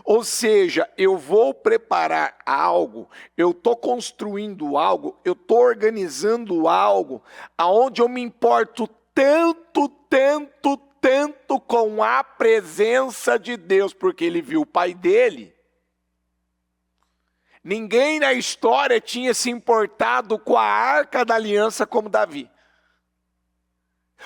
Ou seja, eu vou preparar algo, eu estou construindo algo, eu estou organizando algo, aonde eu me importo tanto com a presença de Deus, porque ele viu o pai dele. Ninguém na história tinha se importado com a Arca da Aliança como Davi.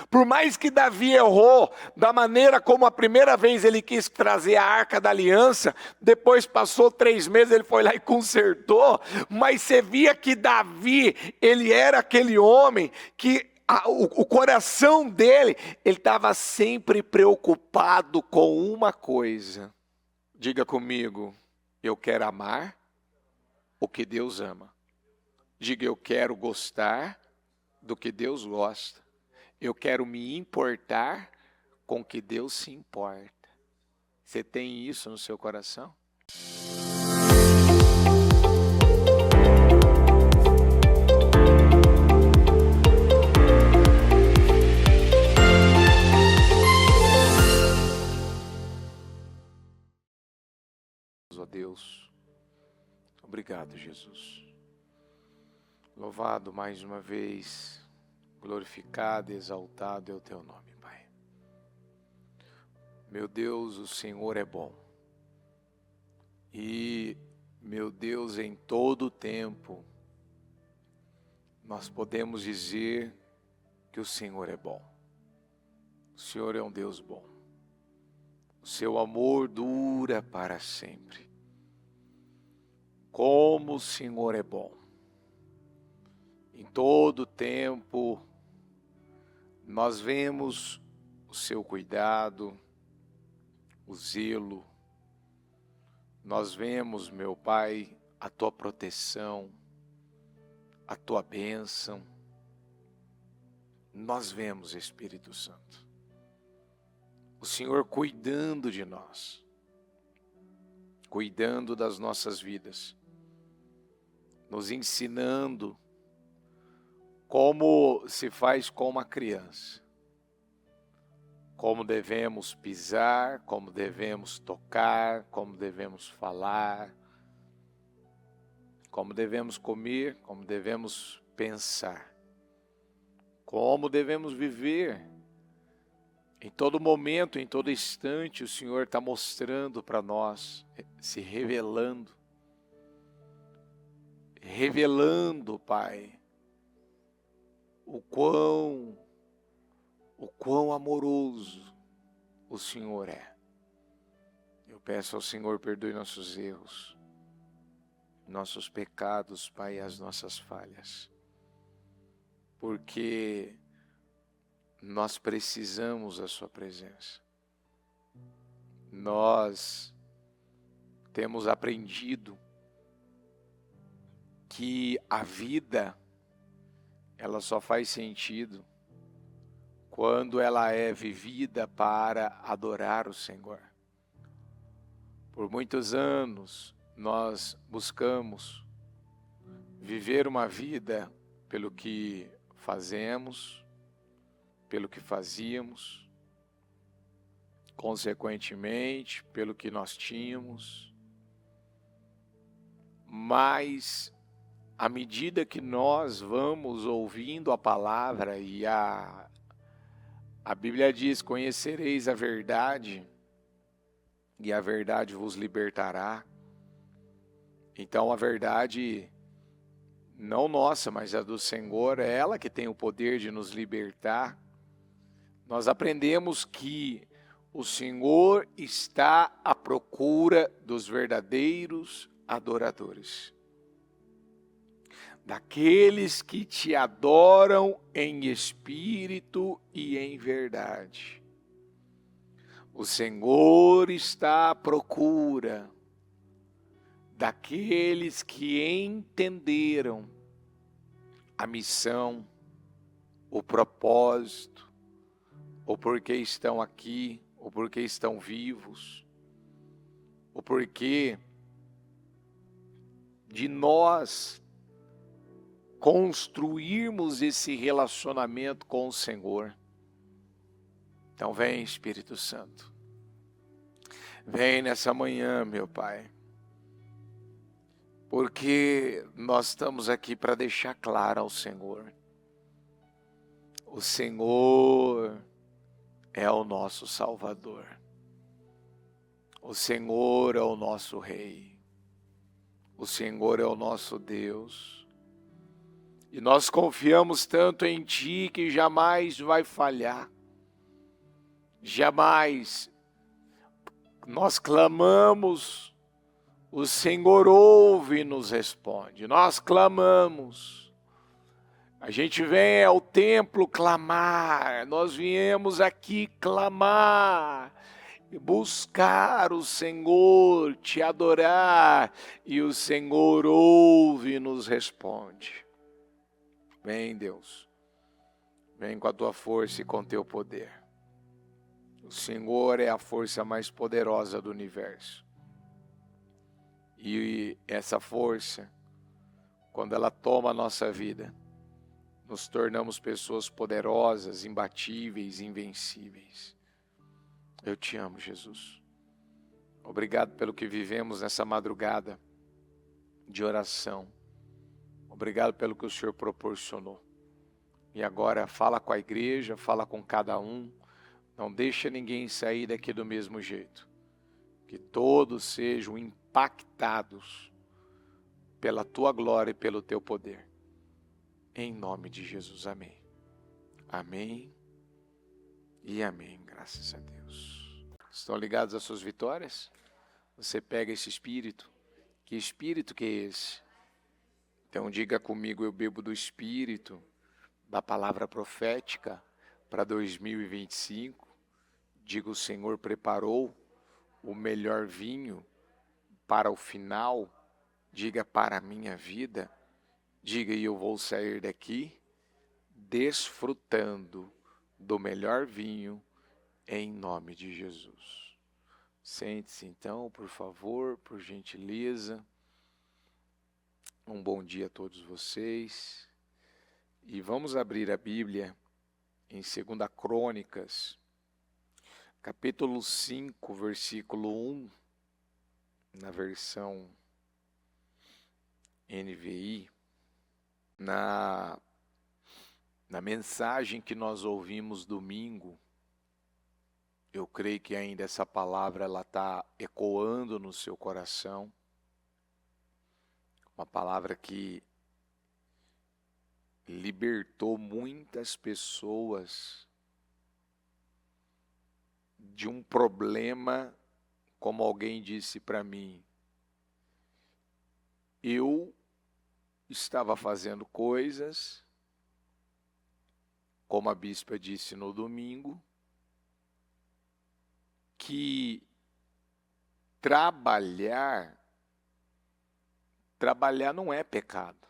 Por mais que Davi errou da maneira como a primeira vez ele quis trazer a Arca da Aliança, depois passou 3 meses, ele foi lá e consertou, mas você via que Davi, ele era aquele homem que o coração dele, ele estava sempre preocupado com uma coisa. Diga comigo, eu quero amar o que Deus ama. Diga, eu quero gostar do que Deus gosta. Eu quero me importar com o que Deus se importa. Você tem isso no seu coração? Ó Deus, obrigado, Jesus. Louvado mais uma vez. Glorificado e exaltado é o teu nome, Pai. Meu Deus, o Senhor é bom. E, meu Deus, em todo o tempo, nós podemos dizer que o Senhor é bom. O Senhor é um Deus bom. O seu amor dura para sempre. Como o Senhor é bom. Em todo o tempo, nós vemos o seu cuidado, o zelo. Nós vemos, meu Pai, a tua proteção, a tua bênção. Nós vemos, Espírito Santo, o Senhor cuidando de nós, cuidando das nossas vidas, nos ensinando como se faz com uma criança, como devemos pisar, como devemos tocar, como devemos falar, como devemos comer, como devemos pensar, como devemos viver. Em todo momento, em todo instante, o Senhor está mostrando para nós, se revelando, Pai, o quão amoroso o Senhor é. Eu peço ao Senhor, perdoe nossos erros, nossos pecados, Pai, as nossas falhas, porque nós precisamos da sua presença. Nós temos aprendido que a vida, ela só faz sentido quando ela é vivida para adorar o Senhor. Por muitos anos nós buscamos viver uma vida pelo que fazemos, pelo que fazíamos, consequentemente pelo que nós tínhamos, mas à medida que nós vamos ouvindo a palavra e a Bíblia diz, conhecereis a verdade e a verdade vos libertará. Então a verdade, não nossa, mas a do Senhor, é ela que tem o poder de nos libertar. Nós aprendemos que o Senhor está à procura dos verdadeiros adoradores. Daqueles que te adoram em espírito e em verdade. O Senhor está à procura daqueles que entenderam a missão, o propósito, o porquê estão aqui, o porquê estão vivos, o porquê de nós construirmos esse relacionamento com o Senhor. Então vem, Espírito Santo. Vem nessa manhã, meu Pai, porque nós estamos aqui para deixar claro ao Senhor. O Senhor é o nosso Salvador. O Senhor é o nosso Rei. O Senhor é o nosso Deus. E nós confiamos tanto em Ti que jamais vai falhar. Jamais. Nós clamamos, o Senhor ouve e nos responde. Nós clamamos. A gente vem ao templo clamar. Nós viemos aqui clamar. Buscar o Senhor, te adorar, e o Senhor ouve e nos responde. Vem, Deus, vem com a tua força e com teu poder. O Senhor é a força mais poderosa do universo. E essa força, quando ela toma a nossa vida, nos tornamos pessoas poderosas, imbatíveis, invencíveis. Eu te amo, Jesus. Obrigado pelo que vivemos nessa madrugada de oração. Obrigado pelo que o Senhor proporcionou. E agora fala com a igreja, fala com cada um. Não deixa ninguém sair daqui do mesmo jeito. Que todos sejam impactados pela tua glória e pelo teu poder. Em nome de Jesus, amém. Amém e amém, graças a Deus. Estão ligados às suas vitórias? Você pega esse espírito. Que espírito que é esse? Então diga comigo, eu bebo do espírito da palavra profética para 2025. Diga, o Senhor preparou o melhor vinho para o final. Diga, para a minha vida. Diga, e eu vou sair daqui desfrutando do melhor vinho em nome de Jesus. Sente-se então, por favor, por gentileza. Um bom dia a todos vocês. E vamos abrir a Bíblia em 2 Crônicas, capítulo 5, versículo 1, na versão NVI. Na mensagem que nós ouvimos domingo, eu creio que ainda essa palavra ela está ecoando no seu coração. Uma palavra que libertou muitas pessoas de um problema, como alguém disse para mim. Eu estava fazendo coisas, como a bispa disse no domingo, que trabalhar não é pecado.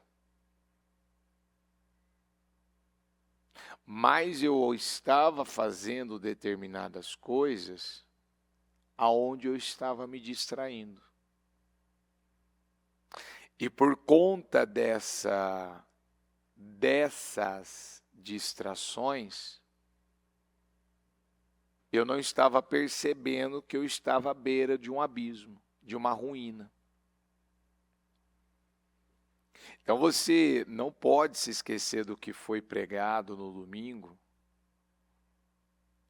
Mas eu estava fazendo determinadas coisas aonde eu estava me distraindo. E por conta dessas distrações, eu não estava percebendo que eu estava à beira de um abismo, de uma ruína. Então você não pode se esquecer do que foi pregado no domingo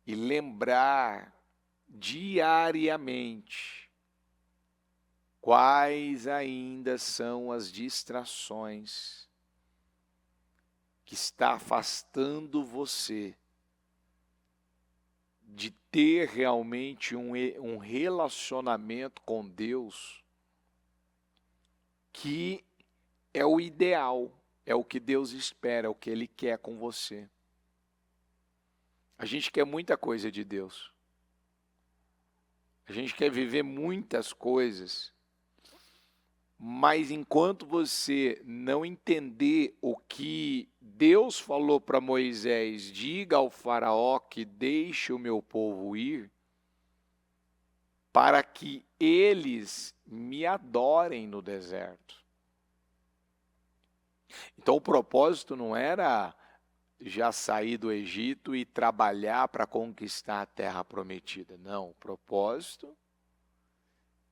e lembrar diariamente quais ainda são as distrações que está afastando você de ter realmente um relacionamento com Deus que é o ideal, é o que Deus espera, é o que Ele quer com você. A gente quer muita coisa de Deus. A gente quer viver muitas coisas, mas enquanto você não entender o que Deus falou para Moisés, diga ao faraó que deixe o meu povo ir, para que eles me adorem no deserto. Então o propósito não era já sair do Egito e trabalhar para conquistar a terra prometida. Não, o propósito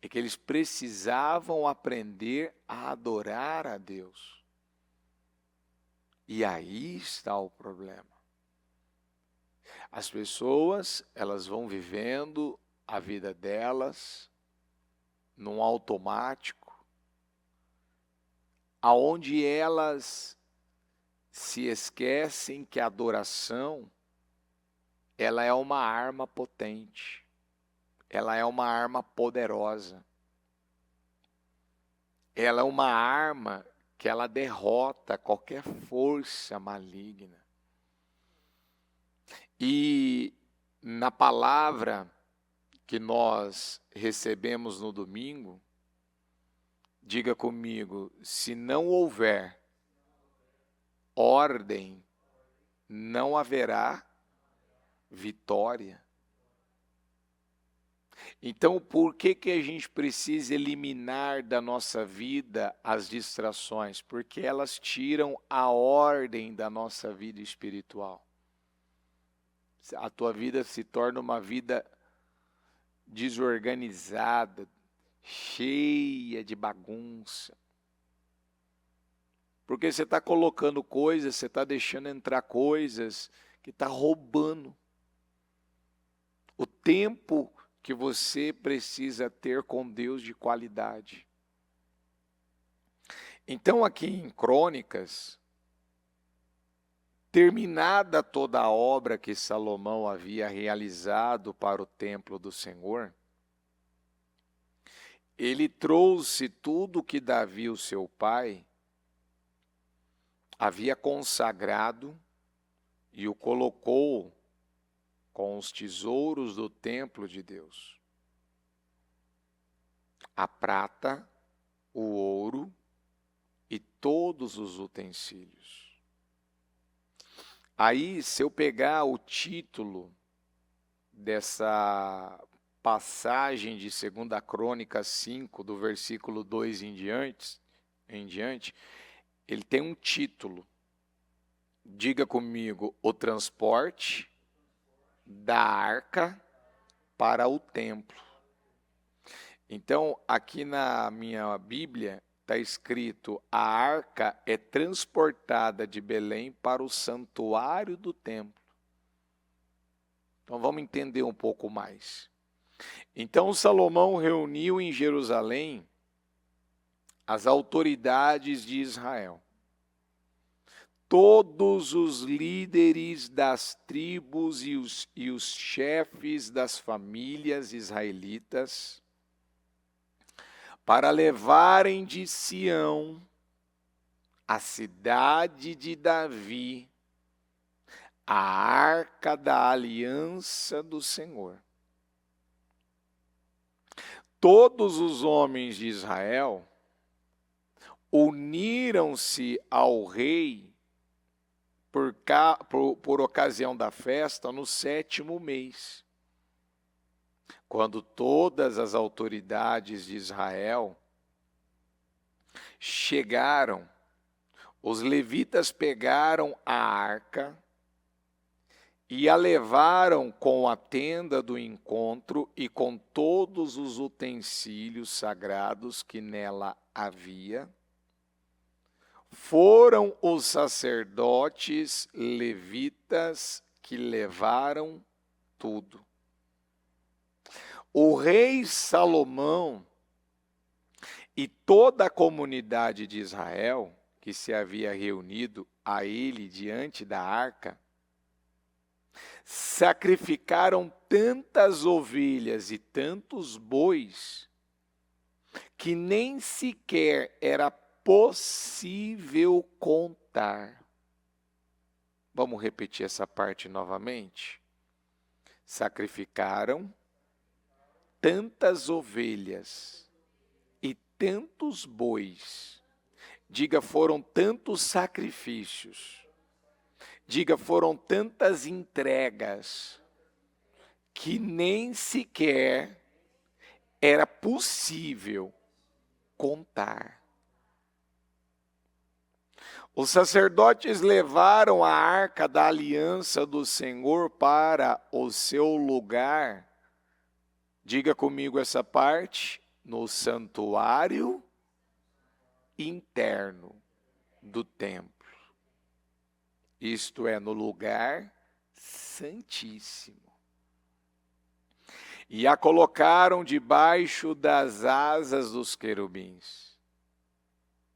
é que eles precisavam aprender a adorar a Deus. E aí está o problema. As pessoas, elas vão vivendo a vida delas num automático, aonde elas se esquecem que a adoração, ela é uma arma potente, ela é uma arma poderosa, ela é uma arma que ela derrota qualquer força maligna. E na palavra que nós recebemos no domingo, diga comigo, se não houver ordem, não haverá vitória. Então, por que a gente precisa eliminar da nossa vida as distrações? Porque elas tiram a ordem da nossa vida espiritual. A tua vida se torna uma vida desorganizada, cheia de bagunça. Porque você está colocando coisas, você está deixando entrar coisas que está roubando o tempo que você precisa ter com Deus de qualidade. Então aqui em Crônicas, terminada toda a obra que Salomão havia realizado para o templo do Senhor, ele trouxe tudo que Davi, o seu pai, havia consagrado e o colocou com os tesouros do templo de Deus. A prata, o ouro e todos os utensílios. Aí, se eu pegar o título dessa passagem de 2 Crônicas 5, do versículo 2 em diante, ele tem um título. Diga comigo, o transporte da arca para o templo. Então, aqui na minha Bíblia, está escrito, a arca é transportada de Belém para o santuário do templo. Então vamos entender um pouco mais. Então Salomão reuniu em Jerusalém as autoridades de Israel, todos os líderes das tribos e os chefes das famílias israelitas, para levarem de Sião, a cidade de Davi, a arca da aliança do Senhor. Todos os homens de Israel uniram-se ao rei por ocasião da festa no 7º mês. Quando todas as autoridades de Israel chegaram, os levitas pegaram a arca e a levaram com a tenda do encontro e com todos os utensílios sagrados que nela havia. Foram os sacerdotes levitas que levaram tudo. O rei Salomão e toda a comunidade de Israel, que se havia reunido a ele diante da arca, sacrificaram tantas ovelhas e tantos bois, que nem sequer era possível contar. Vamos repetir essa parte novamente? Sacrificaram tantas ovelhas e tantos bois. Diga, foram tantos sacrifícios. Diga, foram tantas entregas que nem sequer era possível contar. Os sacerdotes levaram a arca da aliança do Senhor para o seu lugar. Diga comigo essa parte, no santuário interno do templo. Isto é, no lugar santíssimo. E a colocaram debaixo das asas dos querubins.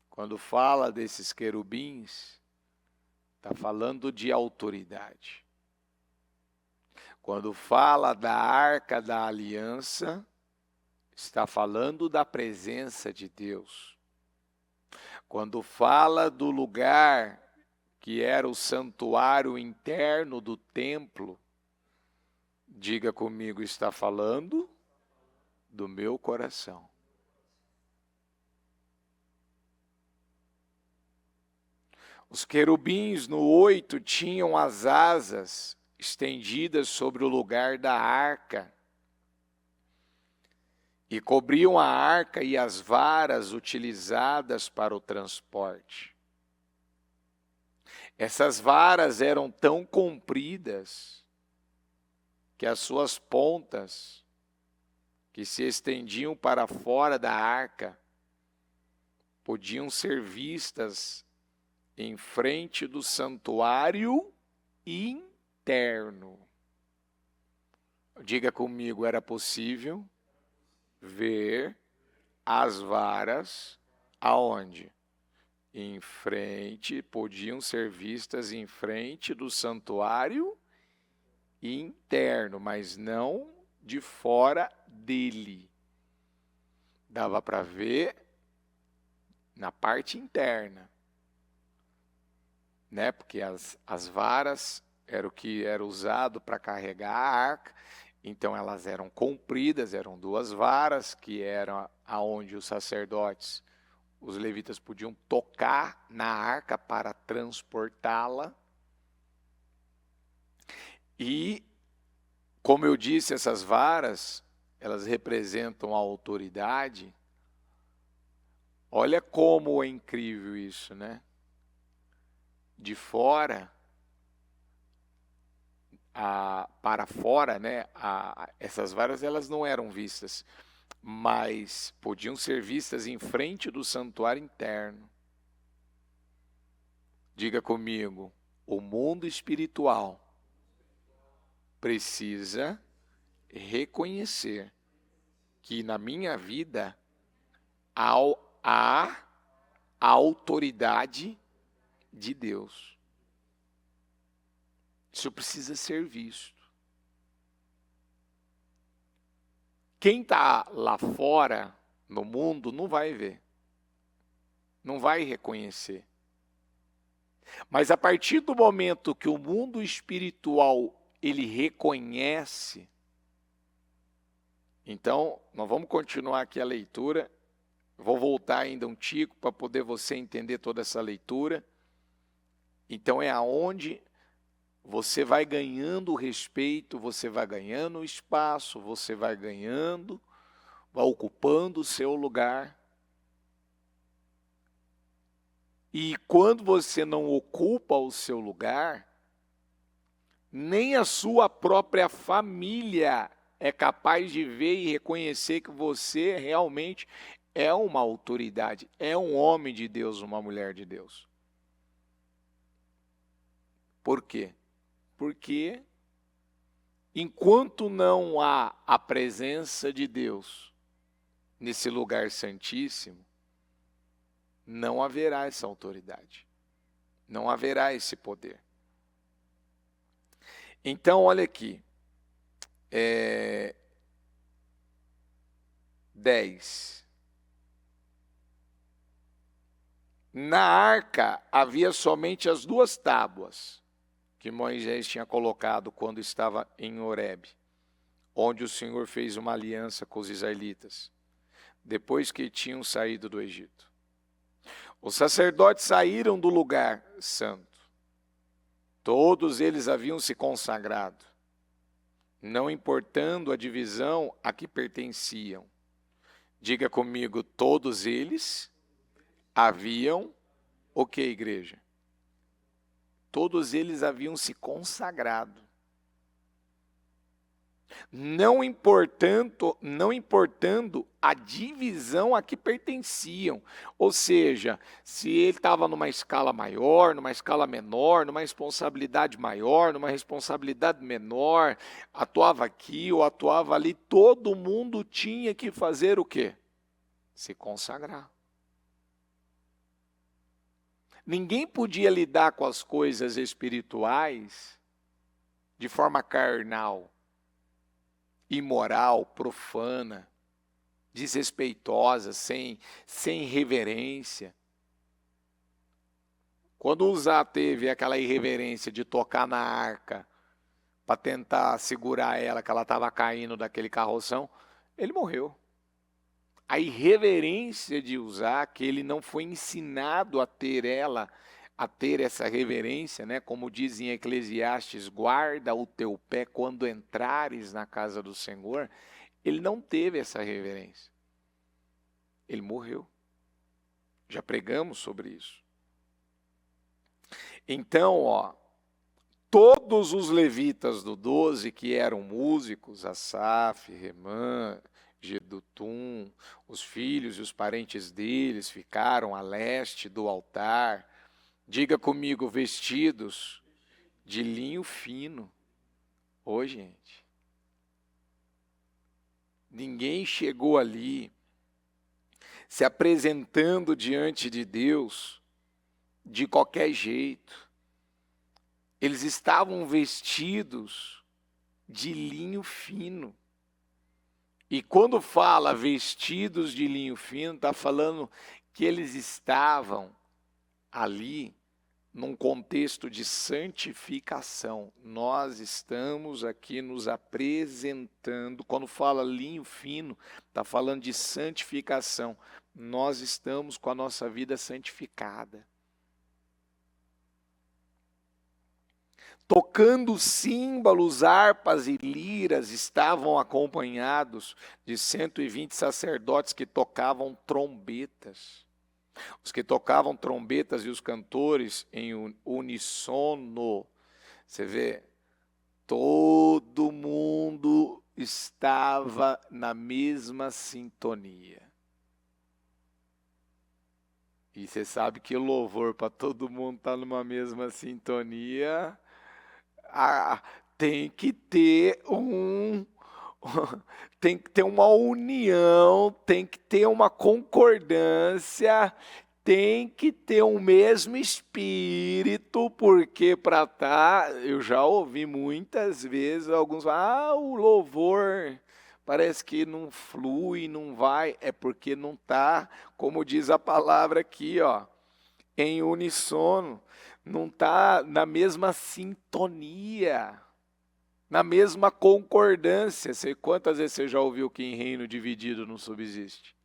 Quando fala desses querubins, está falando de autoridade. Quando fala da arca da aliança, está falando da presença de Deus. Quando fala do lugar que era o santuário interno do templo, diga comigo, está falando do meu coração. Os querubins no 8 tinham as asas estendidas sobre o lugar da arca e cobriam a arca e as varas utilizadas para o transporte. Essas varas eram tão compridas que as suas pontas, que se estendiam para fora da arca, podiam ser vistas em frente do santuário interno. Diga comigo, era possível ver as varas aonde? Em frente, podiam ser vistas em frente do santuário interno, mas não de fora dele. Dava para ver na parte interna, né? Porque as varas era o que era usado para carregar a arca, então elas eram compridas, eram 2 varas, que eram aonde os sacerdotes, os levitas podiam tocar na arca para transportá-la. E, como eu disse, essas varas, elas representam a autoridade. Olha como é incrível isso, né? De fora para fora, né? Essas varas elas não eram vistas, mas podiam ser vistas em frente do santuário interno. Diga comigo, o mundo espiritual precisa reconhecer que na minha vida há a autoridade de Deus. Isso precisa ser visto. Quem está lá fora, no mundo, não vai ver. Não vai reconhecer. Mas a partir do momento que o mundo espiritual, ele reconhece, então, nós vamos continuar aqui a leitura. Vou voltar ainda um tico para poder você entender toda essa leitura. Então, é aonde você vai ganhando o respeito, você vai ganhando o espaço, você vai ganhando, vai ocupando o seu lugar. E quando você não ocupa o seu lugar, nem a sua própria família é capaz de ver e reconhecer que você realmente é uma autoridade, é um homem de Deus, uma mulher de Deus. Por quê? Porque enquanto não há a presença de Deus nesse lugar santíssimo, não haverá essa autoridade, não haverá esse poder. Então, olha aqui, 10. Na arca havia somente as 2 tábuas que Moisés tinha colocado quando estava em Horebe, onde o Senhor fez uma aliança com os israelitas, depois que tinham saído do Egito. Os sacerdotes saíram do lugar santo. Todos eles haviam se consagrado, não importando a divisão a que pertenciam. Diga comigo, todos eles haviam o que, igreja? Todos eles haviam se consagrado. não importando a divisão a que pertenciam. Ou seja, se ele estava numa escala maior, numa escala menor, numa responsabilidade maior, numa responsabilidade menor, atuava aqui ou atuava ali, todo mundo tinha que fazer o quê? Se consagrar. Ninguém podia lidar com as coisas espirituais de forma carnal, imoral, profana, desrespeitosa, sem reverência. Quando Uzá teve aquela irreverência de tocar na arca para tentar segurar ela, que ela estava caindo daquele carroção, ele morreu. A irreverência de Uzá, que ele não foi ensinado a ter essa reverência, né? Como diz em Eclesiastes, guarda o teu pé quando entrares na casa do Senhor. Ele não teve essa reverência. Ele morreu. Já pregamos sobre isso. Então, todos os levitas do 12 que eram músicos, Asaf, Remã, Gedutum, os filhos e os parentes deles ficaram a leste do altar. Diga comigo, vestidos de linho fino. Ô, gente. Ninguém chegou ali se apresentando diante de Deus de qualquer jeito. Eles estavam vestidos de linho fino. E quando fala vestidos de linho fino, está falando que eles estavam ali num contexto de santificação. Nós estamos aqui nos apresentando, quando fala linho fino, está falando de santificação. Nós estamos com a nossa vida santificada. Tocando símbolos, harpas e liras, estavam acompanhados de 120 sacerdotes que tocavam trombetas. Os que tocavam trombetas e os cantores em unissono. Você vê, todo mundo estava na mesma sintonia. E você sabe que louvor para todo mundo estar numa mesma sintonia, tem que ter tem que ter uma união, tem que ter uma concordância, tem que ter o mesmo espírito, porque para eu já ouvi muitas vezes alguns falar, o louvor parece que não flui, não vai, é porque não está, como diz a palavra aqui, em unissono, não está na mesma sintonia, na mesma concordância. Quantas vezes você já ouviu que em reino dividido não subsiste?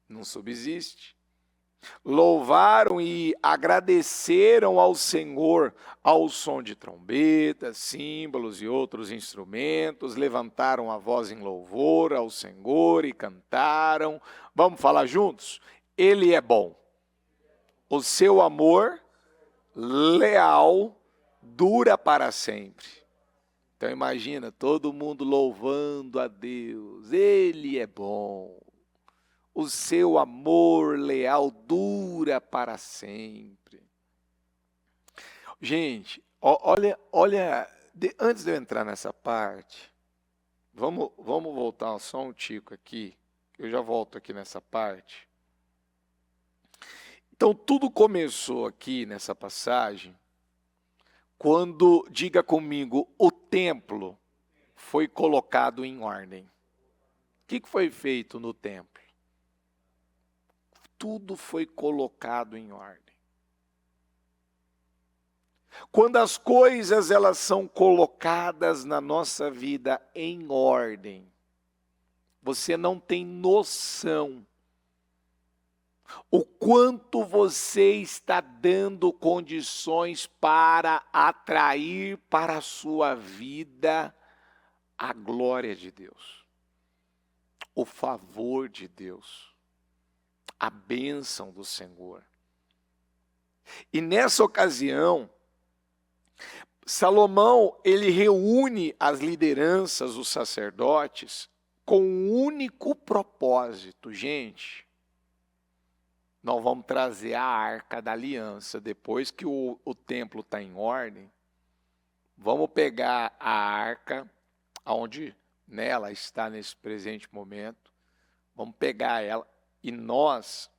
Não subsiste. Louvaram e agradeceram ao Senhor ao som de trombetas, símbolos e outros instrumentos, levantaram a voz em louvor ao Senhor e cantaram. Vamos falar juntos? Ele é bom. O seu amor leal dura para sempre. Então imagina, todo mundo louvando a Deus. Ele é bom. O seu amor leal dura para sempre. Gente, olha, antes de eu entrar nessa parte, vamos voltar só um tico aqui. Eu já volto aqui nessa parte. Então, tudo começou aqui nessa passagem, quando, diga comigo, o templo foi colocado em ordem. O que foi feito no templo? Tudo foi colocado em ordem. Quando as coisas elas são colocadas na nossa vida em ordem, você não tem noção o quanto você está dando condições para atrair para a sua vida a glória de Deus, o favor de Deus, a bênção do Senhor. E nessa ocasião, Salomão, ele reúne as lideranças, os sacerdotes, com um único propósito. Gente, nós vamos trazer a Arca da Aliança, depois que o templo está em ordem, vamos pegar a Arca, onde ela está nesse presente momento, vamos pegar ela e nós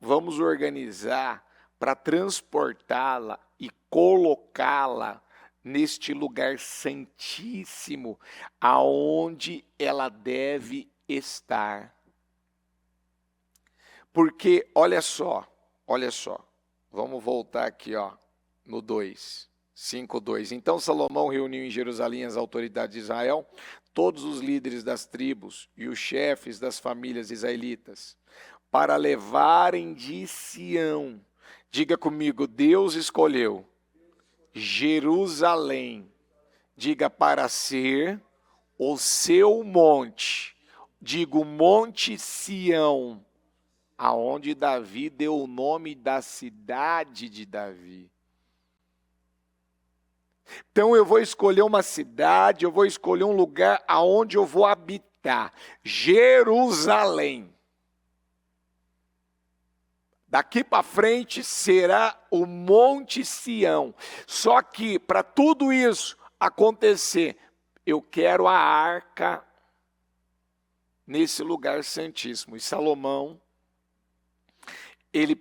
vamos organizar para transportá-la e colocá-la neste lugar santíssimo, aonde ela deve estar. Porque, olha só, vamos voltar aqui, no 2, 5:2. Então Salomão reuniu em Jerusalém as autoridades de Israel, todos os líderes das tribos e os chefes das famílias israelitas, para levarem de Sião. Diga comigo, Deus escolheu Jerusalém, diga, para ser o seu monte, digo, Monte Sião, aonde Davi deu o nome da cidade de Davi. Então eu vou escolher uma cidade, eu vou escolher um lugar aonde eu vou habitar, Jerusalém. Daqui para frente será o Monte Sião. Só que para tudo isso acontecer, eu quero a arca nesse lugar santíssimo. E Salomão, ele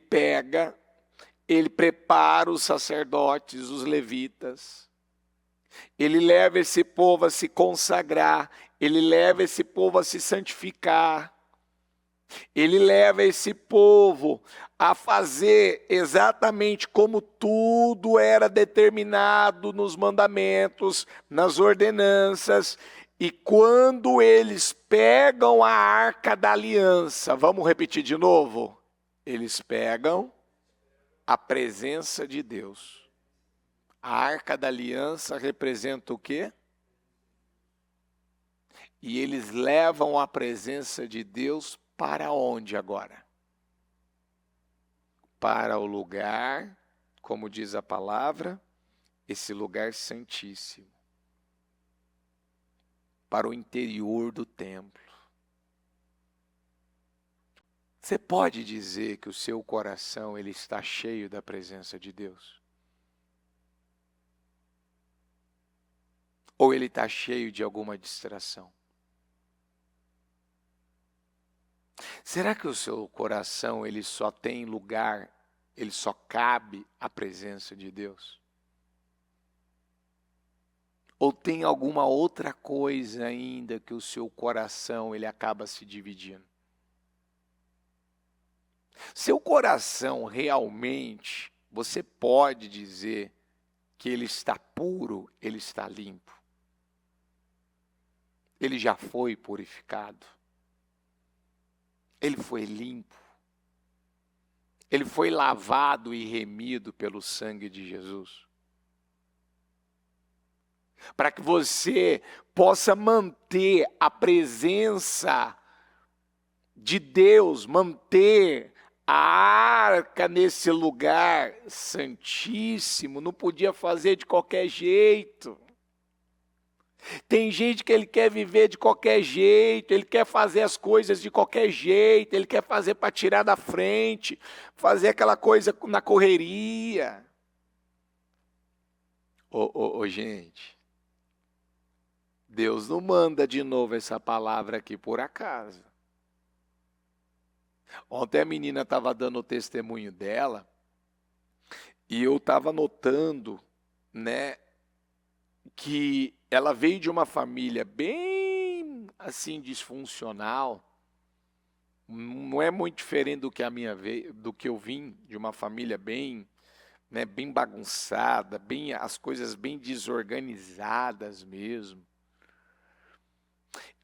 prepara os sacerdotes, os levitas. Ele leva esse povo a se consagrar, ele leva esse povo a se santificar. Ele leva esse povo a fazer exatamente como tudo era determinado nos mandamentos, nas ordenanças. E quando eles pegam a Arca da Aliança, vamos repetir de novo? Eles pegam a presença de Deus. A Arca da Aliança representa o quê? E eles levam a presença de Deus para onde agora? Para o lugar, como diz a palavra, esse lugar santíssimo. Para o interior do templo. Você pode dizer que o seu coração ele está cheio da presença de Deus? Ou ele está cheio de alguma distração? Será que o seu coração ele só tem lugar, ele só cabe à presença de Deus? Ou tem alguma outra coisa ainda que o seu coração ele acaba se dividindo? Seu coração realmente, você pode dizer que ele está puro, ele está limpo. Ele já foi purificado. Ele foi limpo. Ele foi lavado e remido pelo sangue de Jesus. Para que você possa manter a presença de Deus, manter a arca nesse lugar santíssimo, não podia fazer de qualquer jeito. Tem gente que ele quer viver de qualquer jeito, ele quer fazer as coisas de qualquer jeito, ele quer fazer para tirar da frente, fazer aquela coisa na correria. Gente, Deus não manda de novo essa palavra aqui por acaso. Ontem a menina estava dando o testemunho dela e eu estava notando, que ela veio de uma família bem assim disfuncional. Não é muito diferente do que a minha do que eu vim de uma família bem, bem bagunçada, as coisas bem desorganizadas mesmo.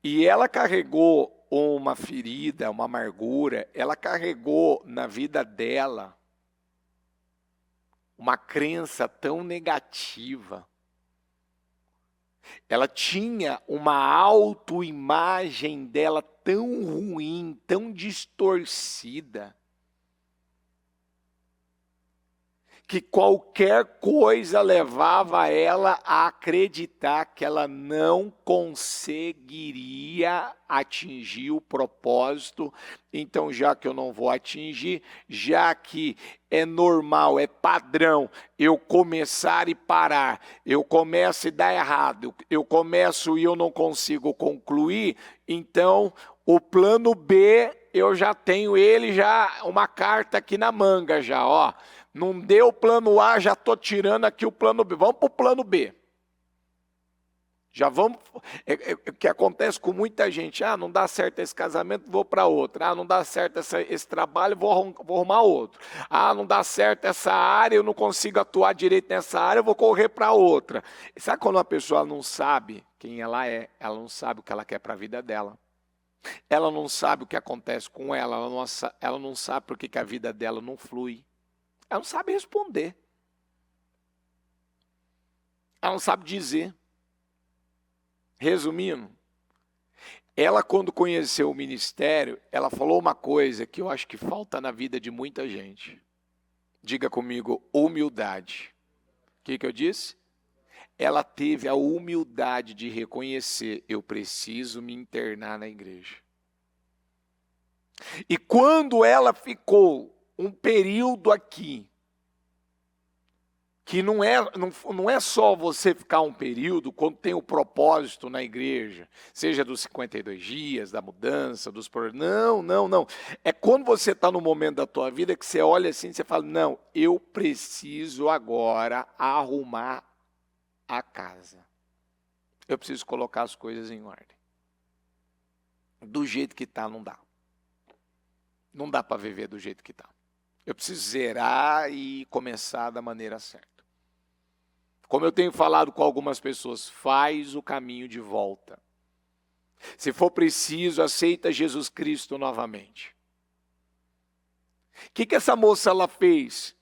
E ela carregou uma ferida, uma amargura, ela carregou na vida dela uma crença tão negativa. Ela tinha uma autoimagem dela tão ruim, tão distorcida, que qualquer coisa levava ela a acreditar que ela não conseguiria atingir o propósito. Então, já que eu não vou atingir, já que é normal, é padrão eu começar e parar, eu começo e dá errado, eu começo e eu não consigo concluir, então o plano B, eu já tenho ele, já uma carta aqui na manga já, ó. Não deu o plano A, já estou tirando aqui o plano B. Vamos para o plano B. Já vamos. O que acontece com muita gente. Ah, não dá certo esse casamento, vou para outro. Ah, não dá certo esse trabalho, vou arrumar outro. Ah, não dá certo essa área, eu não consigo atuar direito nessa área, eu vou correr para outra. Sabe quando uma pessoa não sabe quem ela é? Ela não sabe o que ela quer para a vida dela. Ela não sabe o que acontece com ela, ela não sabe por que a vida dela não flui. Ela não sabe responder. Ela não sabe dizer. Resumindo, ela quando conheceu o ministério, ela falou uma coisa que eu acho que falta na vida de muita gente. Diga comigo, humildade. O que eu disse? Ela teve a humildade de reconhecer, eu preciso me internar na igreja. E quando ela ficou um período aqui, que não é só você ficar um período quando tem o propósito na igreja, seja dos 52 dias, da mudança, dos problemas. Não. É quando você está no momento da tua vida que você olha assim e você fala, não, eu preciso agora arrumar a casa. Eu preciso colocar as coisas em ordem. Do jeito que está, não dá. Não dá para viver do jeito que está. Eu preciso zerar e começar da maneira certa. Como eu tenho falado com algumas pessoas, faz o caminho de volta. Se for preciso, aceita Jesus Cristo novamente. O que essa moça ela fez?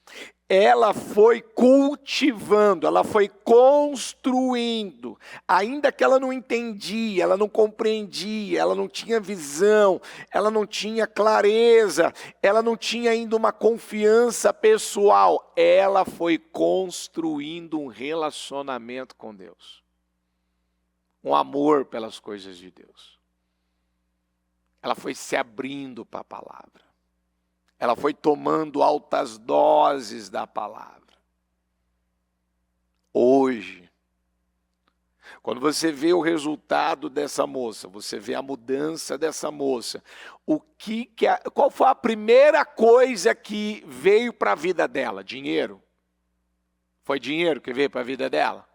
Ela foi cultivando, ela foi construindo, ainda que ela não entendia, ela não compreendia, ela não tinha visão, ela não tinha clareza, ela não tinha ainda uma confiança pessoal, ela foi construindo um relacionamento com Deus, um amor pelas coisas de Deus. Ela foi se abrindo para a palavra. Ela foi tomando altas doses da palavra. Hoje, quando você vê o resultado dessa moça, você vê a mudança dessa moça, qual foi a primeira coisa que veio para a vida dela? Dinheiro? Foi dinheiro que veio para a vida dela?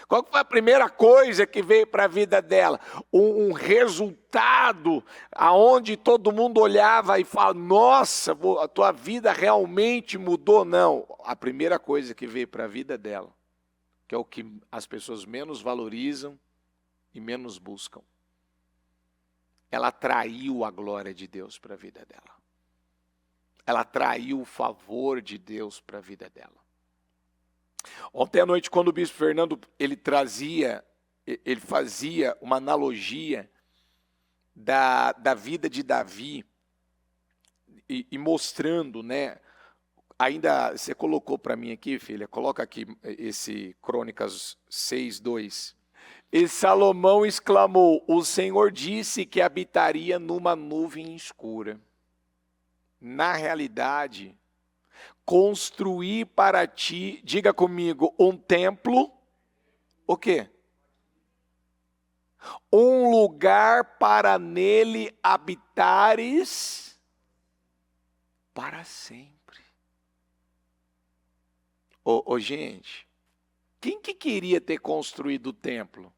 Qual foi a primeira coisa que veio para a vida dela? Um resultado aonde todo mundo olhava e falava, nossa, a tua vida realmente mudou. Não, a primeira coisa que veio para a vida dela, que é o que as pessoas menos valorizam e menos buscam. Ela atraiu a glória de Deus para a vida dela. Ela atraiu o favor de Deus para a vida dela. Ontem à noite, quando o bispo Fernando ele fazia uma analogia da vida de Davi e mostrando, né? Ainda você colocou para mim aqui, filha, coloca aqui esse Crônicas 6:2. E Salomão exclamou: o Senhor disse que habitaria numa nuvem escura. Na realidade, construir para ti, diga comigo, um templo, o quê? Um lugar para nele habitares para sempre. Gente, quem que queria ter construído o templo?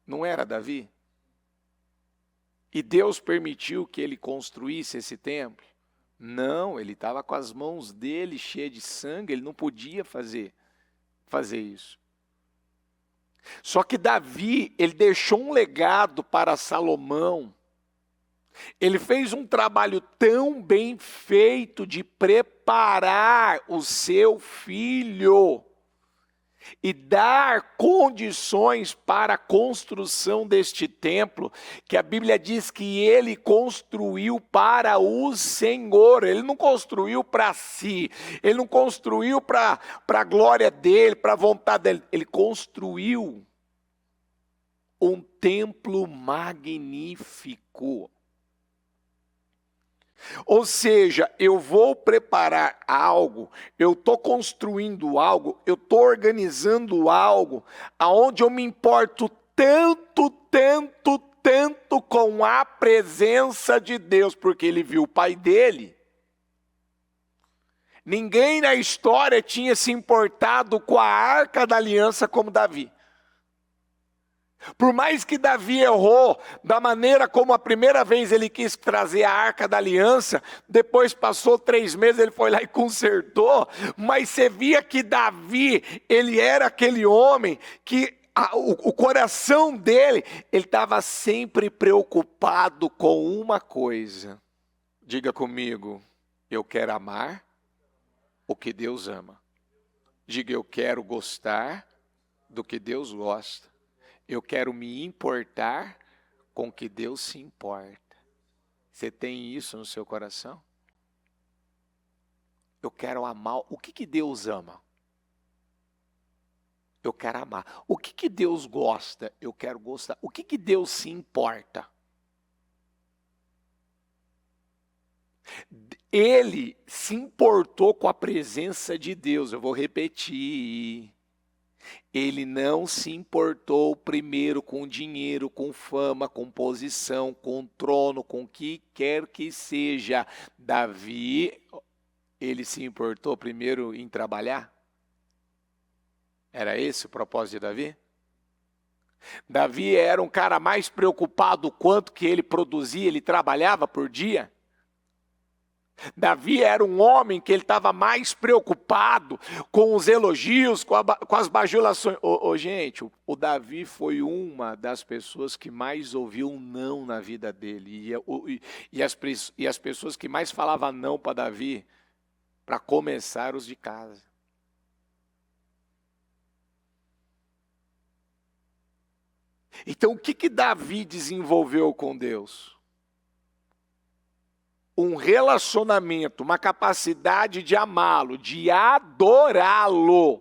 Não era Davi? E Deus permitiu que ele construísse esse templo? Não, ele estava com as mãos dele cheias de sangue, ele não podia fazer isso. Só que Davi, ele deixou um legado para Salomão. Ele fez um trabalho tão bem feito de preparar o seu filho, e dar condições para a construção deste templo, que a Bíblia diz que ele construiu para o Senhor, ele não construiu para si, ele não construiu para a glória dele, para a vontade dele, ele construiu um templo magnífico. Ou seja, eu vou preparar algo, eu estou construindo algo, eu estou organizando algo, aonde eu me importo tanto, tanto, tanto com a presença de Deus, porque ele viu o pai dele. Ninguém na história tinha se importado com a Arca da Aliança como Davi. Por mais que Davi errou da maneira como a primeira vez ele quis trazer a Arca da Aliança, depois passou 3 meses, ele foi lá e consertou, mas você via que Davi, ele era aquele homem que o coração dele, ele estava sempre preocupado com uma coisa. Diga comigo, eu quero amar o que Deus ama. Diga, eu quero gostar do que Deus gosta. Eu quero me importar com o que Deus se importa. Você tem isso no seu coração? Eu quero amar. O que Deus ama? Eu quero amar. O que Deus gosta? Eu quero gostar. O que Deus se importa? Ele se importou com a presença de Deus. Eu vou repetir. Ele não se importou primeiro com dinheiro, com fama, com posição, com trono, com o que quer que seja. Davi, ele se importou primeiro em trabalhar? Era esse o propósito de Davi? Davi era um cara mais preocupado quanto que ele produzia, ele trabalhava por dia? Davi era um homem que ele estava mais preocupado com os elogios, com as bajulações. Gente, o Davi foi uma das pessoas que mais ouviu um não na vida dele. E as pessoas que mais falavam não para Davi, para começar, os de casa. Então, o que Davi desenvolveu com Deus? Um relacionamento, uma capacidade de amá-lo, de adorá-lo.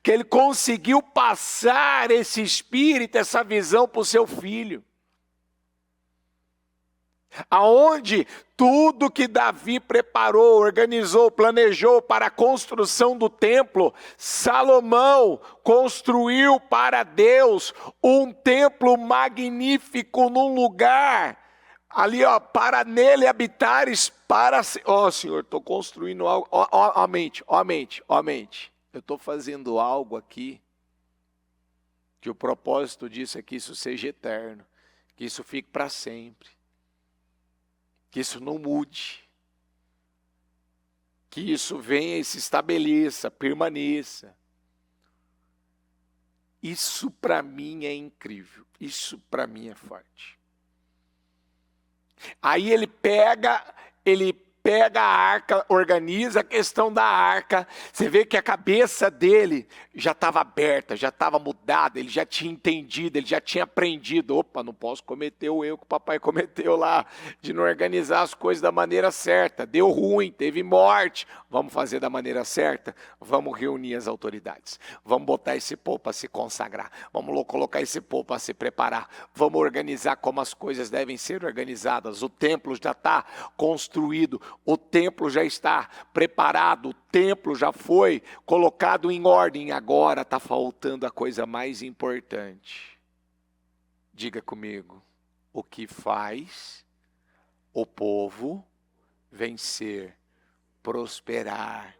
Que ele conseguiu passar esse espírito, essa visão para o seu filho. Aonde tudo que Davi preparou, organizou, planejou para a construção do templo, Salomão construiu para Deus um templo magnífico num lugar ali, para nele habitares, Senhor, estou construindo algo, ó mente. Eu estou fazendo algo aqui, que o propósito disso é que isso seja eterno, que isso fique para sempre, que isso não mude, que isso venha e se estabeleça, permaneça. Isso para mim é incrível, isso para mim é forte. Aí ele pega a arca, organiza a questão da arca. Você vê que a cabeça dele já estava aberta, já estava mudada, ele já tinha entendido, ele já tinha aprendido. Opa, não posso cometer o erro que o papai cometeu lá, de não organizar as coisas da maneira certa. Deu ruim, teve morte. Vamos fazer da maneira certa? Vamos reunir as autoridades. Vamos botar esse povo para se consagrar. Vamos colocar esse povo para se preparar. Vamos organizar como as coisas devem ser organizadas. O templo já está construído. O templo já está preparado, o templo já foi colocado em ordem, agora está faltando a coisa mais importante. Diga comigo, o que faz o povo vencer, prosperar,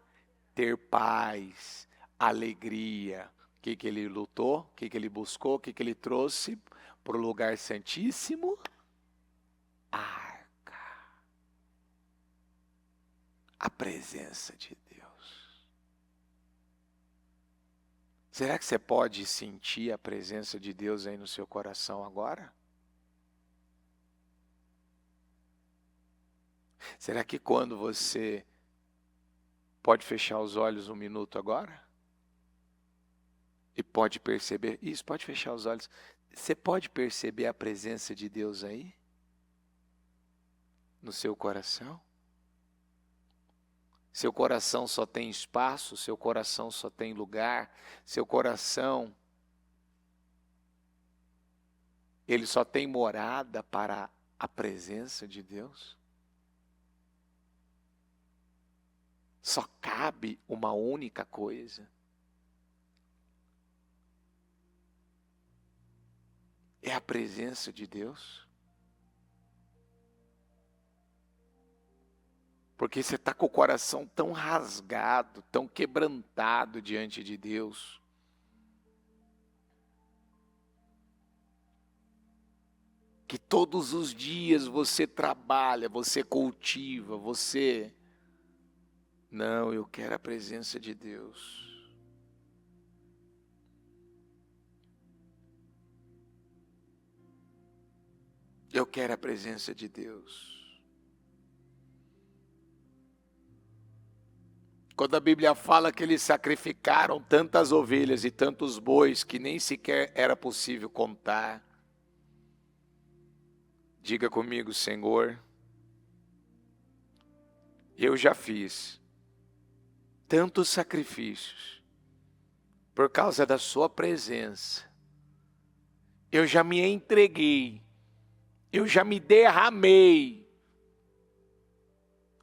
ter paz, alegria? O que ele lutou, o que ele buscou, o que ele trouxe para o lugar santíssimo? A presença de Deus. Será que você pode sentir a presença de Deus aí no seu coração agora? Será que quando você pode fechar os olhos um minuto agora? E pode perceber, isso, pode fechar os olhos. Você pode perceber a presença de Deus aí? No seu coração? Seu coração só tem espaço, seu coração só tem lugar, seu coração, ele só tem morada para a presença de Deus? Só cabe uma única coisa. É a presença de Deus. Porque você está com o coração tão rasgado, tão quebrantado diante de Deus. Que todos os dias você trabalha, você cultiva, você... Não, eu quero a presença de Deus. Eu quero a presença de Deus. Quando a Bíblia fala que eles sacrificaram tantas ovelhas e tantos bois que nem sequer era possível contar. Diga comigo, Senhor, eu já fiz tantos sacrifícios por causa da sua presença. Eu já me entreguei, eu já me derramei,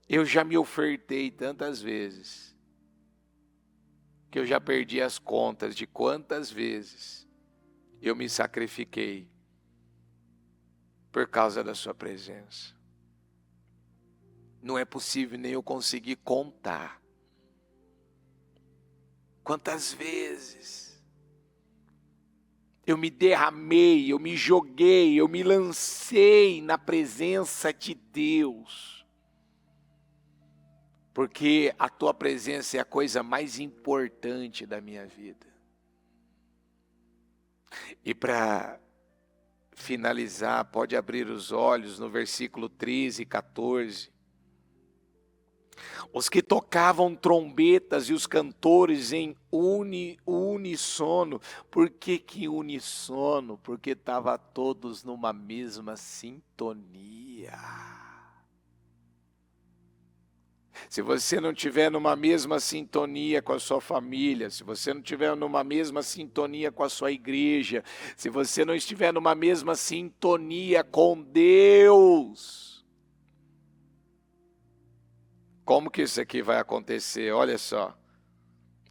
eu já me ofertei tantas vezes, que eu já perdi as contas de quantas vezes eu me sacrifiquei por causa da sua presença. Não é possível nem eu conseguir contar quantas vezes eu me derramei, eu me joguei, eu me lancei na presença de Deus. Porque a tua presença é a coisa mais importante da minha vida. E para finalizar, pode abrir os olhos no versículo 13 e 14. Os que tocavam trombetas e os cantores em unissono. Por que unissono? Porque estavam todos numa mesma sintonia. Se você não estiver numa mesma sintonia com a sua família, se você não estiver numa mesma sintonia com a sua igreja, se você não estiver numa mesma sintonia com Deus, como que isso aqui vai acontecer? Olha só,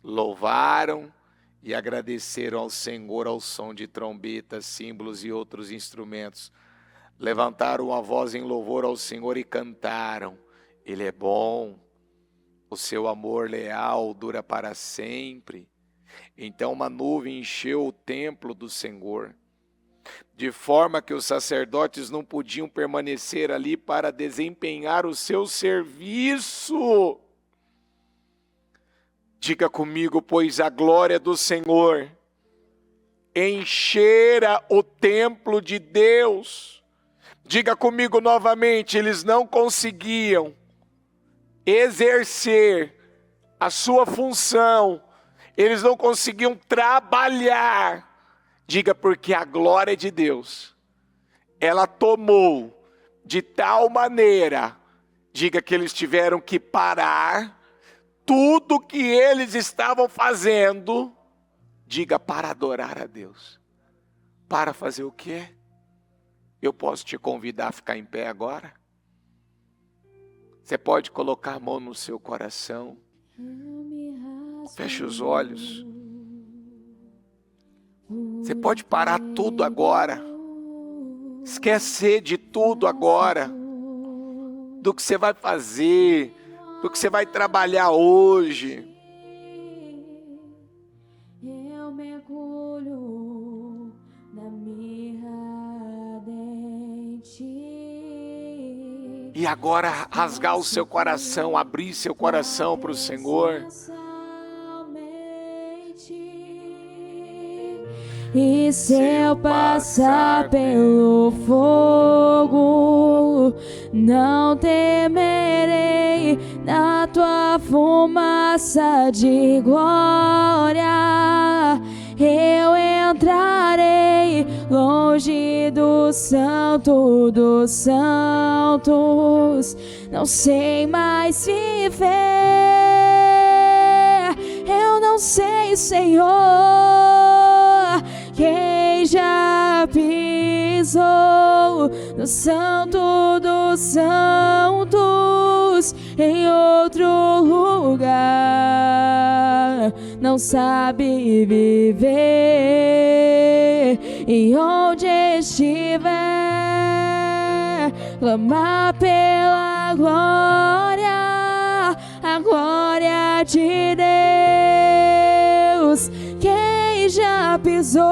louvaram e agradeceram ao Senhor ao som de trombetas, símbolos e outros instrumentos. Levantaram a voz em louvor ao Senhor e cantaram. Ele é bom, o seu amor leal dura para sempre. Então uma nuvem encheu o templo do Senhor, de forma que os sacerdotes não podiam permanecer ali para desempenhar o seu serviço. Diga comigo, pois a glória do Senhor enchera o templo de Deus. Diga comigo novamente, eles não conseguiam exercer a sua função, eles não conseguiam trabalhar. Diga, porque a glória de Deus, ela tomou de tal maneira, diga que eles tiveram que parar tudo que eles estavam fazendo, diga, para adorar a Deus. Para fazer o quê? Eu posso te convidar a ficar em pé agora? Você pode colocar a mão no seu coração. Feche os olhos. Você pode parar tudo agora. Esquecer de tudo agora. Do que você vai fazer. Do que você vai trabalhar hoje. Eu mergulho na mirra ardente. E agora rasgar o seu coração, abrir seu coração para o Senhor. E se eu passar pelo fogo, não temerei, na tua fumaça de glória entrarei longe do Santo dos Santos. Não sei mais viver. Eu não sei, Senhor, quem já pisou no Santo dos Santos em outro lugar. Não sabe viver, e onde estiver, clamar pela glória, a glória de Deus. Quem já pisou,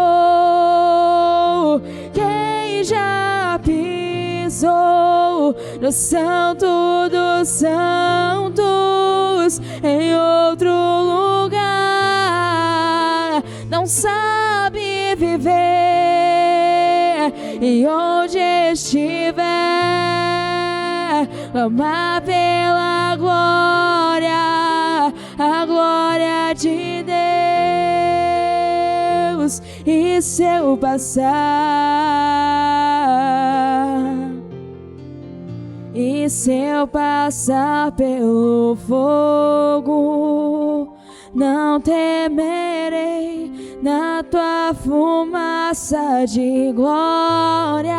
quem já pisou no Santo dos Santos em outro lugar, não sabe viver, e onde estiver, clamar pela glória, a glória de Deus. E se eu passar, e se eu passar pelo fogo, não temerei, na tua fumaça de glória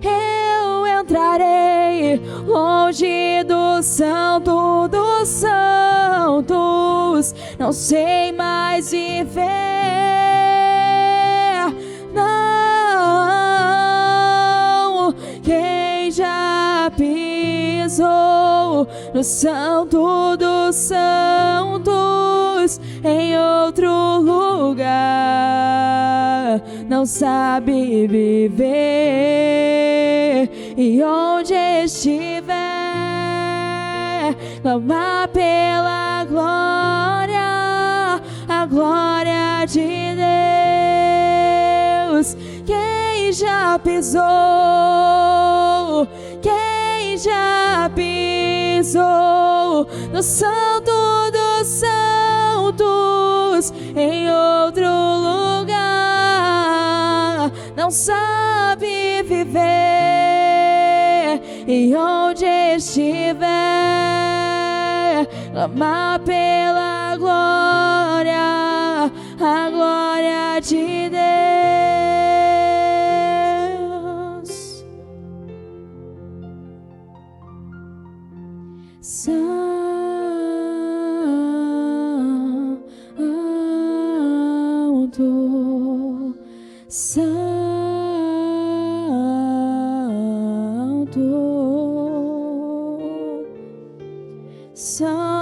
eu entrarei longe do Santo dos Santos. Não sei mais viver, não. Quem já pisou no Santo dos Santos em outro lugar, não sabe viver, e onde estiver, clamar pela glória, a glória de Deus. Quem já pisou, quem já pisou no Santo dos Santos em outro lugar, não sabe viver, e onde estiver, clamar pela glória, a glória de Deus. Santo, Santo, Santo, Santo,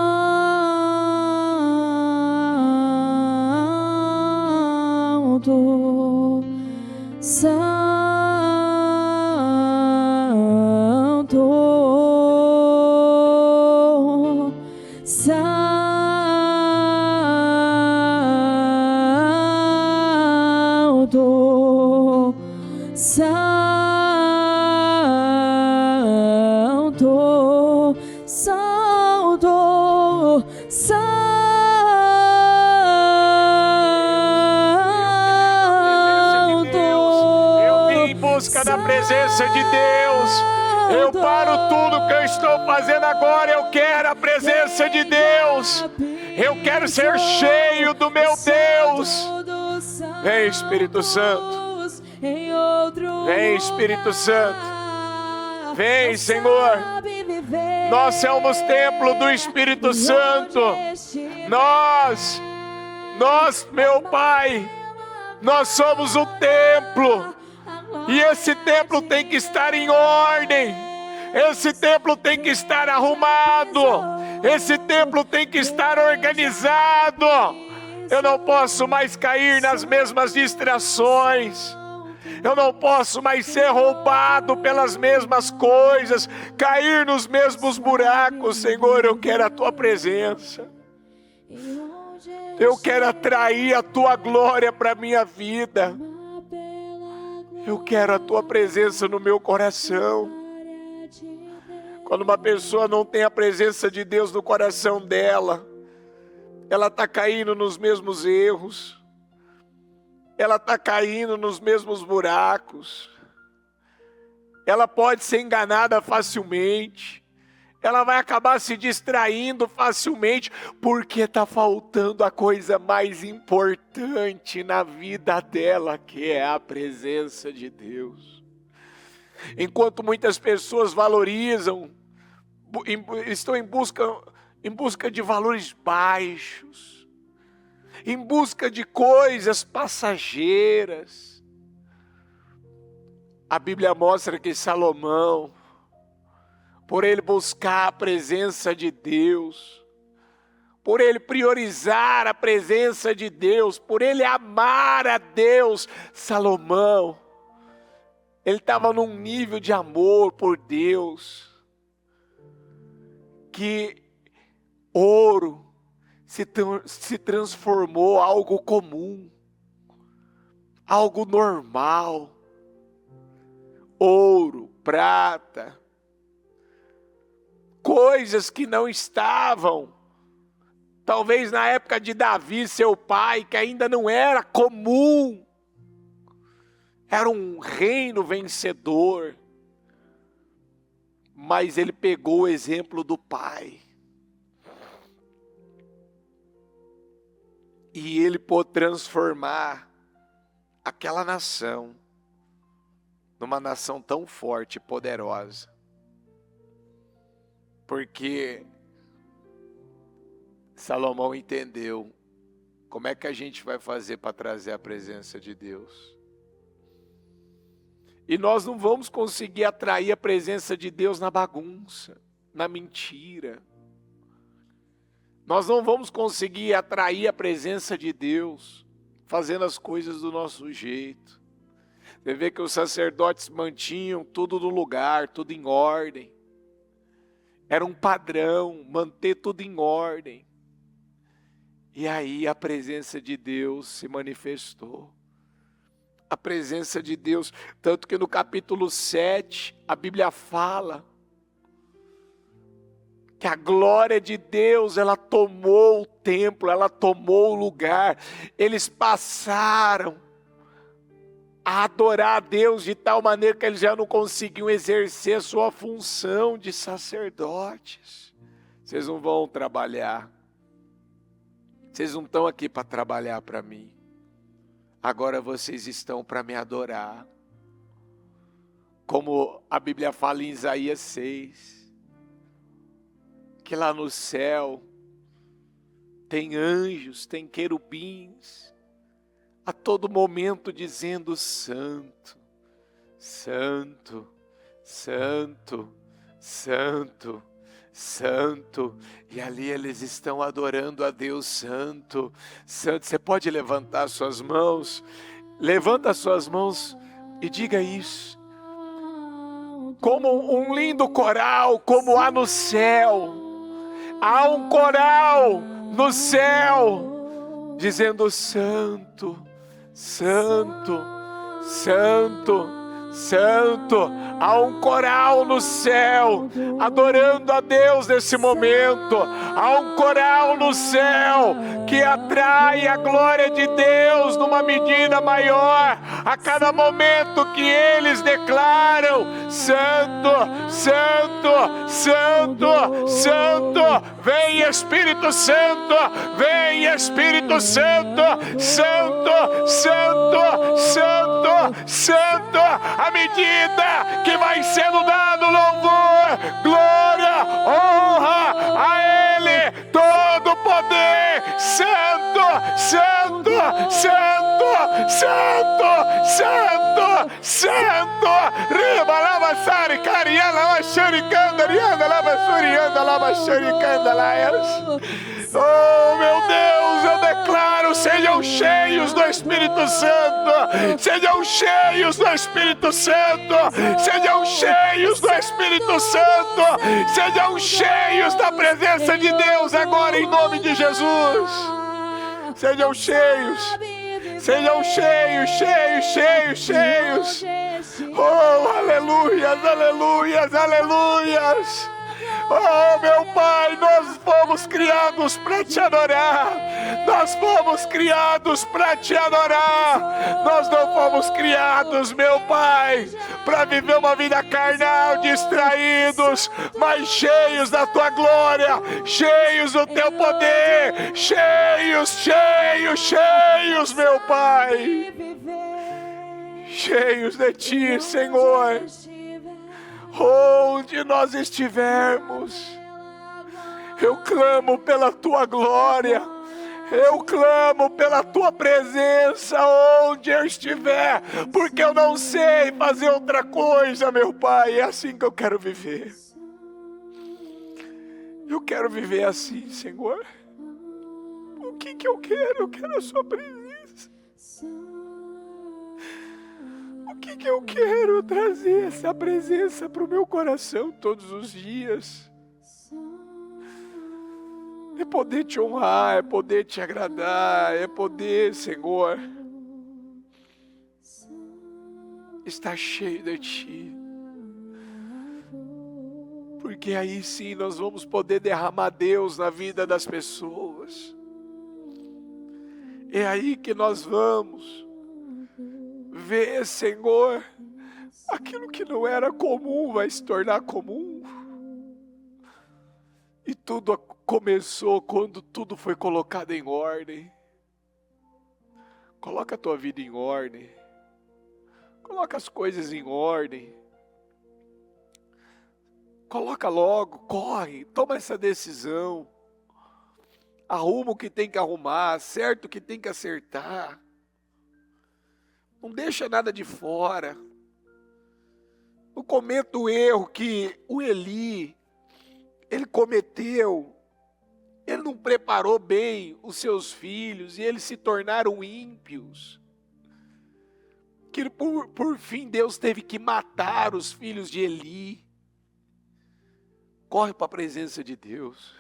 Santo, Santo, Santo, Santo. Eu vim em busca da presença de Deus. Eu paro tudo que eu estou fazendo agora. Eu quero a presença de Deus. Eu quero ser cheio do meu Deus. Vem, Espírito Santo. Vem, Espírito Santo. Vem, Senhor. Nós somos templo do Espírito Santo. Nós, meu Pai, nós somos o templo. E esse templo tem que estar em ordem. Esse templo tem que estar arrumado. Esse templo tem que estar organizado. Eu não posso mais cair nas mesmas distrações. Eu não posso mais ser roubado pelas mesmas coisas, cair nos mesmos buracos. Senhor, eu quero a Tua presença. Eu quero atrair a Tua glória para a minha vida. Eu quero a Tua presença no meu coração. Quando uma pessoa não tem a presença de Deus no coração dela, ela está caindo nos mesmos erros. ela está caindo nos mesmos buracos. Ela pode ser enganada facilmente. Ela vai acabar se distraindo facilmente, porque está faltando a coisa mais importante na vida dela, que é a presença de Deus. Enquanto muitas pessoas valorizam, estão em busca de valores baixos, em busca de coisas passageiras. A Bíblia mostra que Salomão, por ele buscar a presença de Deus, por ele priorizar a presença de Deus, por ele amar a Deus, Salomão, ele estava num nível de amor por Deus, que ouro se transformou em algo comum, algo normal. Ouro, prata, coisas que não estavam, talvez na época de Davi, seu pai, que ainda não era comum. Era um reino vencedor. Mas ele pegou o exemplo do pai. E ele pôde transformar aquela nação numa nação tão forte e poderosa. Porque Salomão entendeu como é que a gente vai fazer para trazer a presença de Deus. E nós não vamos conseguir atrair a presença de Deus na bagunça, na mentira. Nós não vamos conseguir atrair a presença de Deus fazendo as coisas do nosso jeito. Você vê que os sacerdotes mantinham tudo no lugar, tudo em ordem. Era um padrão, manter tudo em ordem. E aí a presença de Deus se manifestou. A presença de Deus, tanto que no capítulo 7, a Bíblia fala que a glória de Deus, ela tomou o templo, ela tomou o lugar. Eles passaram a adorar a Deus de tal maneira que eles já não conseguiam exercer a sua função de sacerdotes. Vocês não vão trabalhar. Vocês não estão aqui para trabalhar para mim. Agora vocês estão para me adorar. Como a Bíblia fala em Isaías 6. Que lá no céu tem anjos, tem querubins, a todo momento dizendo santo, santo, santo, santo, santo. E ali eles estão adorando a Deus santo, santo. Você pode levantar suas mãos? Levanta suas mãos e diga isso. Como um lindo coral, como há no céu. Há um coral no céu, dizendo santo, santo, santo, santo. Há um coral no céu, adorando a Deus nesse momento. Há um coral no céu, que atrai a glória de Deus numa medida maior. A cada momento que eles declaram, santo, santo, santo, santo. Vem Espírito Santo, vem Espírito Santo, santo, santo, santo, santo. À medida que vai sendo dado louvor, glória, honra a Ele, todo poder, santo, santo, santo, santo, santo, santo. Riba lava sari cariana lava xericanda, rianda lava surianda lava xericanda laias. Oh meu Deus, eu declaro, sejam cheios do Espírito Santo, sejam cheios do Espírito Santo, sejam cheios do Espírito Santo, sejam cheios da presença de Deus agora em nome de Jesus. Sejam cheios, sejam cheios, cheios, cheios, cheios. Oh, aleluias, aleluias, aleluias. Oh, meu Pai, nós fomos criados para te adorar. Nós fomos criados para te adorar. Nós não fomos criados, meu Pai, para viver uma vida carnal, distraídos, mas cheios da tua glória, cheios do teu poder, cheios, meu Pai, cheios de ti, Senhor. Onde nós estivermos, eu clamo pela tua glória, eu clamo pela tua presença onde eu estiver, porque eu não sei fazer outra coisa, meu Pai. É assim que eu quero viver. Eu quero viver assim, Senhor. O que eu quero? Eu quero a sua presença. O que eu quero? Trazer essa presença para o meu coração todos os dias. É poder te honrar, é poder te agradar, é poder, Senhor, estar cheio de ti. Porque aí sim nós vamos poder derramar Deus na vida das pessoas. É aí que nós vamos ver, Senhor, aquilo que não era comum vai se tornar comum. E tudo começou quando tudo foi colocado em ordem. Coloca a tua vida em ordem. Coloca as coisas em ordem. Coloca logo, corre, toma essa decisão. Arruma o que tem que arrumar, acerta o que tem que acertar. Não deixa nada de fora. Não cometa o erro que o Eli, ele cometeu. Ele não preparou bem os seus filhos e eles se tornaram ímpios. Que por fim Deus teve que matar os filhos de Eli. Corre para a presença de Deus.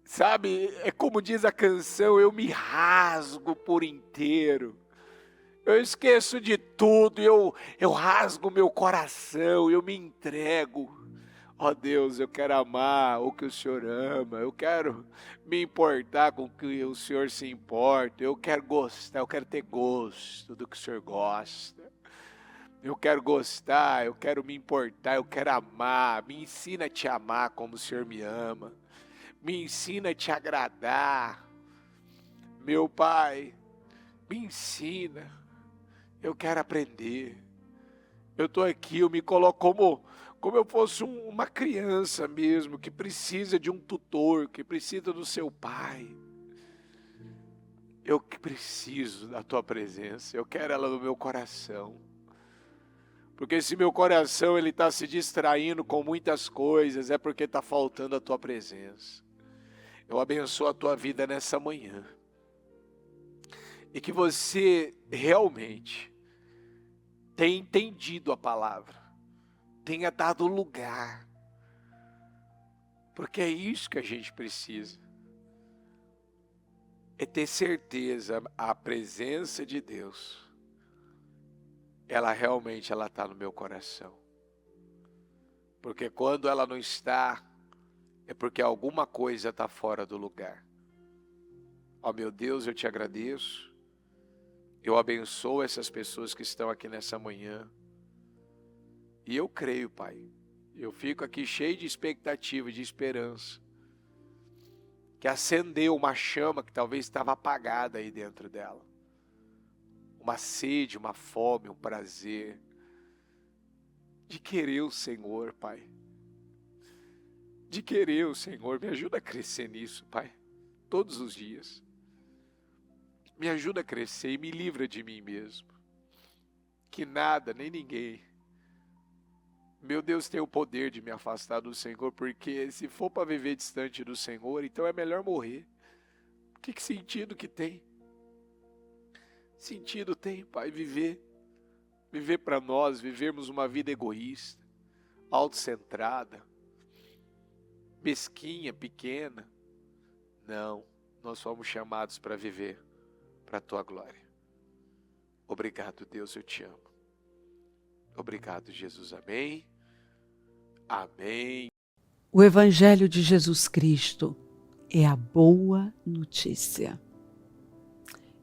Sabe, é como diz a canção, eu me rasgo por inteiro. Eu esqueço de tudo, eu rasgo meu coração, eu me entrego. Ó Deus, eu quero amar o que o Senhor ama, eu quero me importar com o que o Senhor se importa, eu quero gostar, eu quero ter gosto do que o Senhor gosta. Eu quero gostar, eu quero me importar, eu quero amar. Me ensina a te amar como o Senhor me ama. Me ensina a te agradar. Meu Pai, me ensina. Eu quero aprender. Eu estou aqui, eu me coloco como eu fosse uma criança mesmo, que precisa de um tutor, que precisa do seu pai. Eu preciso da tua presença, eu quero ela no meu coração. Porque se meu coração ele está se distraindo com muitas coisas, é porque está faltando a tua presença. Eu abençoo a tua vida nessa manhã. E que você realmente tenha entendido a palavra. Tenha dado lugar. Porque é isso que a gente precisa. É ter certeza, a presença de Deus. Ela realmente está no meu coração. Porque quando ela não está, é porque alguma coisa está fora do lugar. Ó meu Deus, eu te agradeço. Eu abençoo essas pessoas que estão aqui nessa manhã. E eu creio, Pai. Eu fico aqui cheio de expectativa, de esperança. Que acendeu uma chama que talvez estava apagada aí dentro dela. Uma sede, uma fome, um prazer de querer o Senhor, Pai. De querer o Senhor. Me ajuda a crescer nisso, Pai. Todos os dias. Me ajuda a crescer e me livra de mim mesmo. Que nada, nem ninguém. Meu Deus tem o poder de me afastar do Senhor, porque se for para viver distante do Senhor, então é melhor morrer. Que sentido que tem? Sentido tem, Pai, viver para nós, vivermos uma vida egoísta, autocentrada, mesquinha, pequena. Não, nós fomos chamados para viver para a tua glória. Obrigado, Deus, eu te amo. Obrigado, Jesus, amém. Amém. O Evangelho de Jesus Cristo é a boa notícia.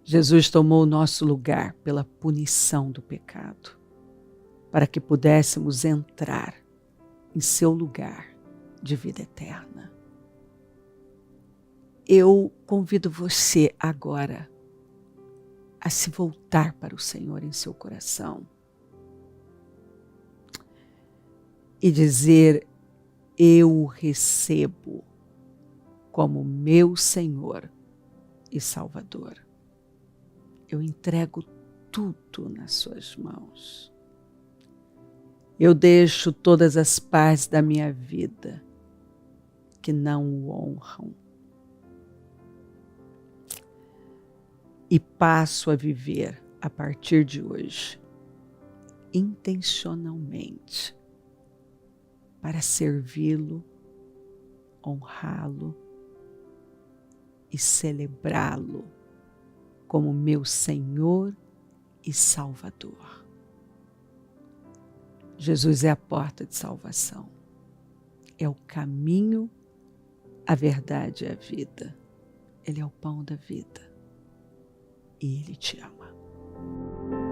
Jesus tomou o nosso lugar pela punição do pecado, para que pudéssemos entrar em seu lugar de vida eterna. Eu convido você agora a se voltar para o Senhor em seu coração e dizer: eu o recebo como meu Senhor e Salvador. Eu entrego tudo nas suas mãos. Eu deixo todas as partes da minha vida que não o honram e passo a viver a partir de hoje intencionalmente para servi-lo, honrá-lo e celebrá-lo como meu Senhor e Salvador. Jesus é a porta de salvação. É o caminho, a verdade e a vida. Ele é o pão da vida. E Ele te ama.